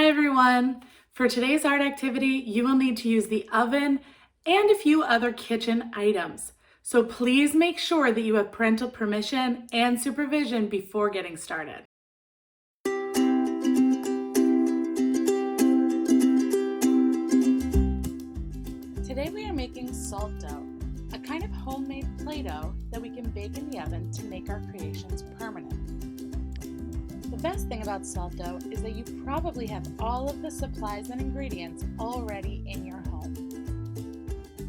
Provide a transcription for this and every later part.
Hi everyone! For today's art activity, you will need to use the oven and a few other kitchen items. So please make sure that you have parental permission and supervision before getting started. Today we are making salt dough, a kind of homemade Play-Doh that we can bake in the oven to make our creations permanent. The best thing about salt dough is that you probably have all of the supplies and ingredients already in your home.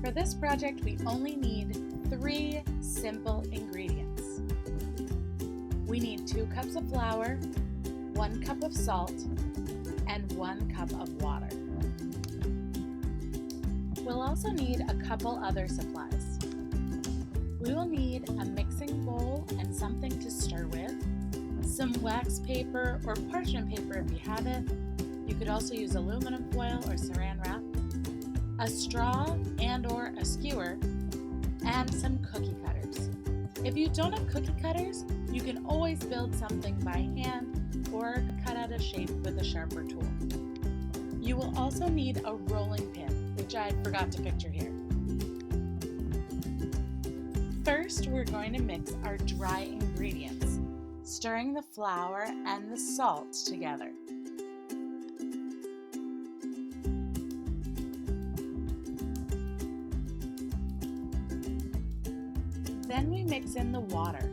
For this project, we only need 3 simple ingredients. We need 2 cups of flour, 1 cup of salt, and 1 cup of water. We'll also need a couple other supplies. We will need a mixing bowl and something to stir with, some wax paper or parchment paper if you have it. You could also use aluminum foil or saran wrap, a straw and or a skewer, and some cookie cutters. If you don't have cookie cutters, you can always build something by hand or cut out a shape with a sharper tool. You will also need a rolling pin, which I forgot to picture here. First, we're going to mix our dry ingredients, stirring the flour and the salt together. Then we mix in the water.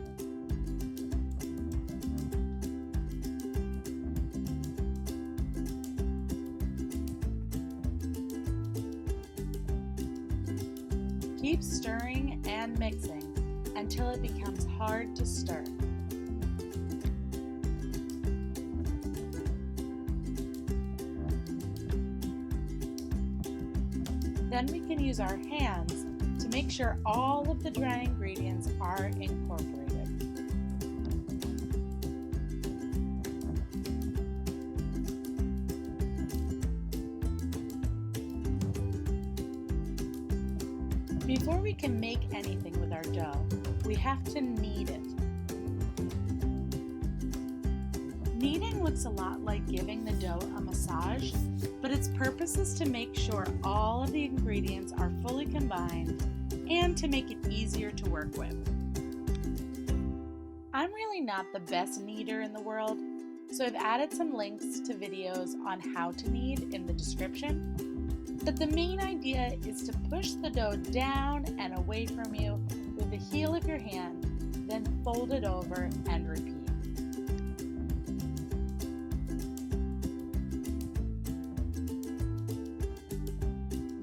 Keep stirring and mixing until it becomes hard to stir. Then we can use our hands to make sure all of the dry ingredients are incorporated. Before we can make anything with our dough, we have to knead it. Kneading looks a lot like giving the dough a massage, but its purpose is to make sure all of the ingredients are fully combined and to make it easier to work with. I'm really not the best kneader in the world, so I've added some links to videos on how to knead in the description. But the main idea is to push the dough down and away from you with the heel of your hand, then fold it over and repeat.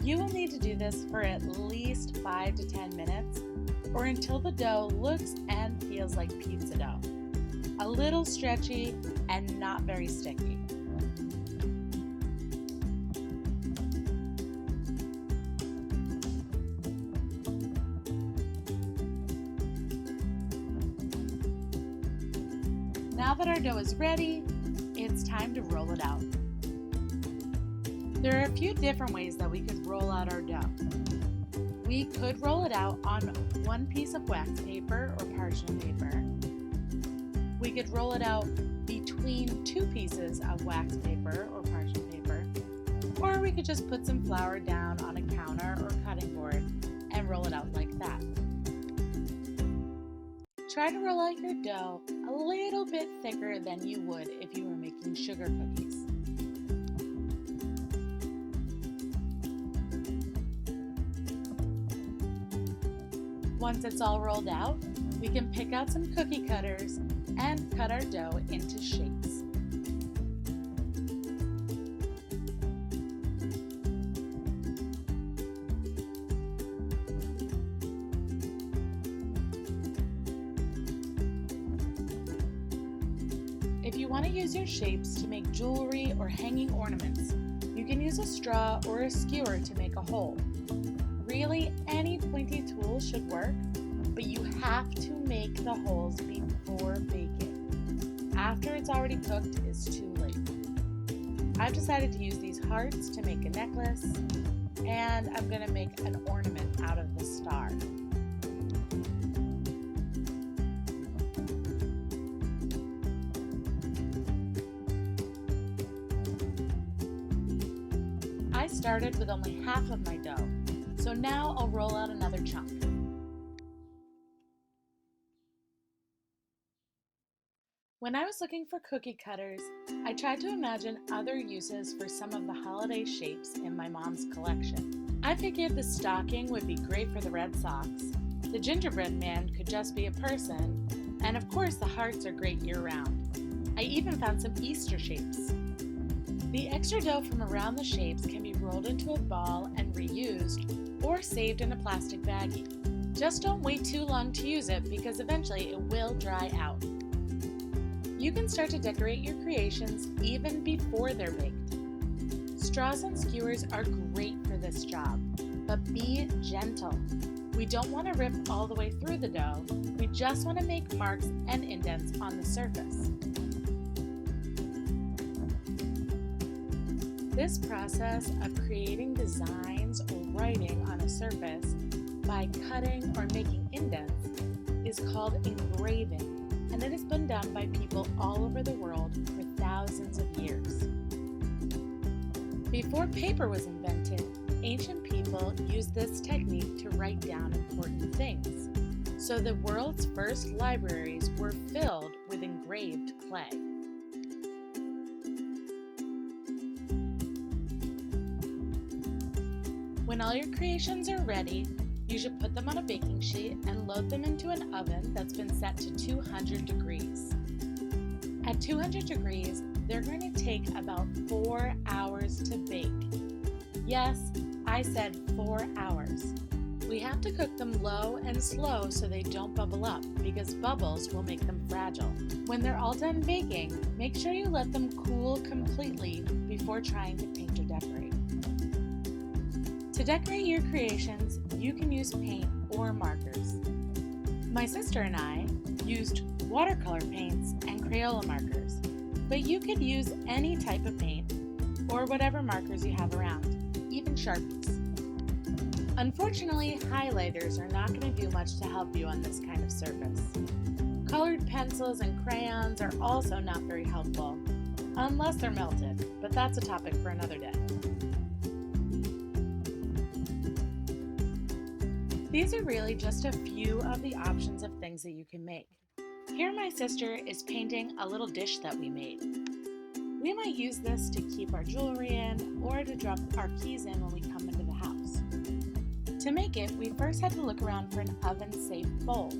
You will need to do this for at least 5 to 10 minutes or until the dough looks and feels like pizza dough, a little stretchy and not very sticky. Now that our dough is ready, it's time to roll it out. There are a few different ways that we could roll out our dough. We could roll it out on 1 piece of wax paper or parchment paper. We could roll it out between 2 pieces of wax paper or parchment paper. Or we could just put some flour down on a counter or cutting board and roll it out like that. Try to roll out your dough a little bit thicker than you would if you were making sugar cookies. Once it's all rolled out, we can pick out some cookie cutters and cut our dough into shapes. If you want to use your shapes to make jewelry or hanging ornaments, you can use a straw or a skewer to make a hole. Really, any pointy tool should work, but you have to make the holes before baking. After it's already cooked is too late. I've decided to use these hearts to make a necklace, and I'm going to make an ornament out of the star. I started with only half of my dough, so now I'll roll out another chunk. When I was looking for cookie cutters, I tried to imagine other uses for some of the holiday shapes in my mom's collection. I figured the stocking would be great for the Red Sox, the gingerbread man could just be a person, and of course the hearts are great year-round. I even found some Easter shapes. The extra dough from around the shapes can be rolled into a ball and reused or saved in a plastic baggie. Just don't wait too long to use it because eventually it will dry out. You can start to decorate your creations even before they're baked. Straws and skewers are great for this job, but be gentle. We don't want to rip all the way through the dough, we just want to make marks and indents on the surface. This process of creating designs or writing on a surface by cutting or making indents is called engraving, and it has been done by people all over the world for thousands of years. Before paper was invented, ancient people used this technique to write down important things, so the world's first libraries were filled with engraved clay. When all your creations are ready, you should put them on a baking sheet and load them into an oven that's been set to 200 degrees. At 200 degrees, they're going to take about 4 hours to bake. Yes, I said 4 hours. We have to cook them low and slow so they don't bubble up because bubbles will make them fragile. When they're all done baking, make sure you let them cool completely before trying to paint or decorate. To decorate your creations, you can use paint or markers. My sister and I used watercolor paints and Crayola markers, but you could use any type of paint or whatever markers you have around, even Sharpies. Unfortunately, highlighters are not going to do much to help you on this kind of surface. Colored pencils and crayons are also not very helpful, unless they're melted, but that's a topic for another day. These are really just a few of the options of things that you can make. Here my sister is painting a little dish that we made. We might use this to keep our jewelry in or to drop our keys in when we come into the house. To make it, we first had to look around for an oven-safe bowl.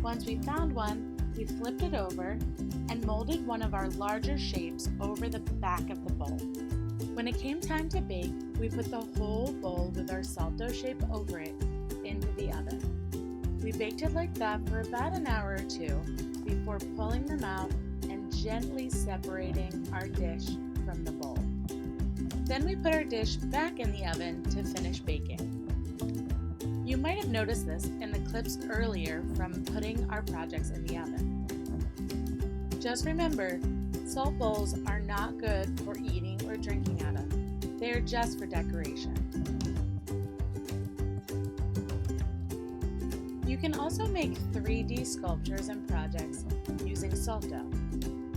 Once we found one, we flipped it over and molded one of our larger shapes over the back of the bowl. When it came time to bake, we put the whole bowl with our salt dough shape over it into the oven. We baked it like that for about an hour or two before pulling them out and gently separating our dish from the bowl. Then we put our dish back in the oven to finish baking. You might have noticed this in the clips earlier from putting our projects in the oven. Just remember, salt bowls are not good for eating or drinking out of. They are just for decoration. You can also make 3D sculptures and projects using salt dough,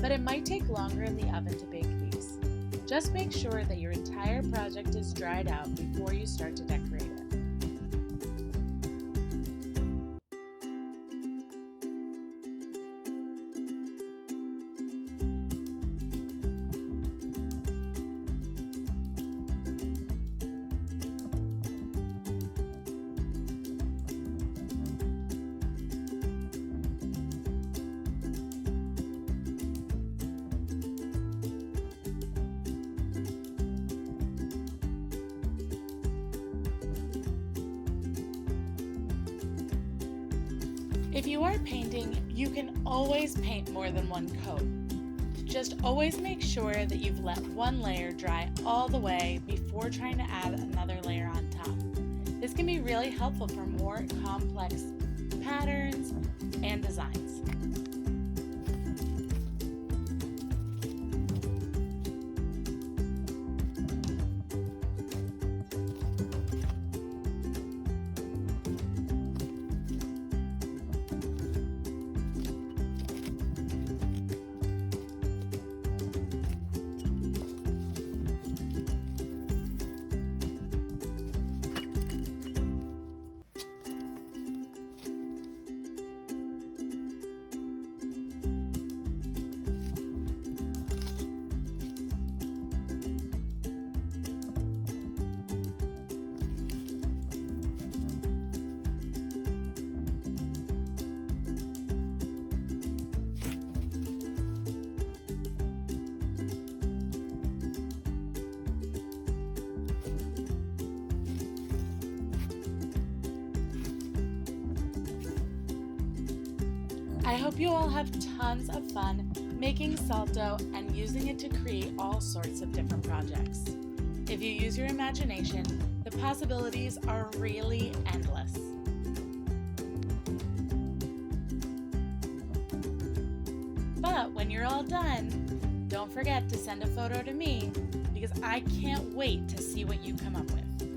but it might take longer in the oven to bake these. Just make sure that your entire project is dried out before you start to decorate it. If you are painting, you can always paint more than one coat. Just always make sure that you've let one layer dry all the way before trying to add another layer on top. This can be really helpful for more complex patterns and designs. I hope you all have tons of fun making salt dough and using it to create all sorts of different projects. If you use your imagination, the possibilities are really endless. But when you're all done, don't forget to send a photo to me because I can't wait to see what you come up with.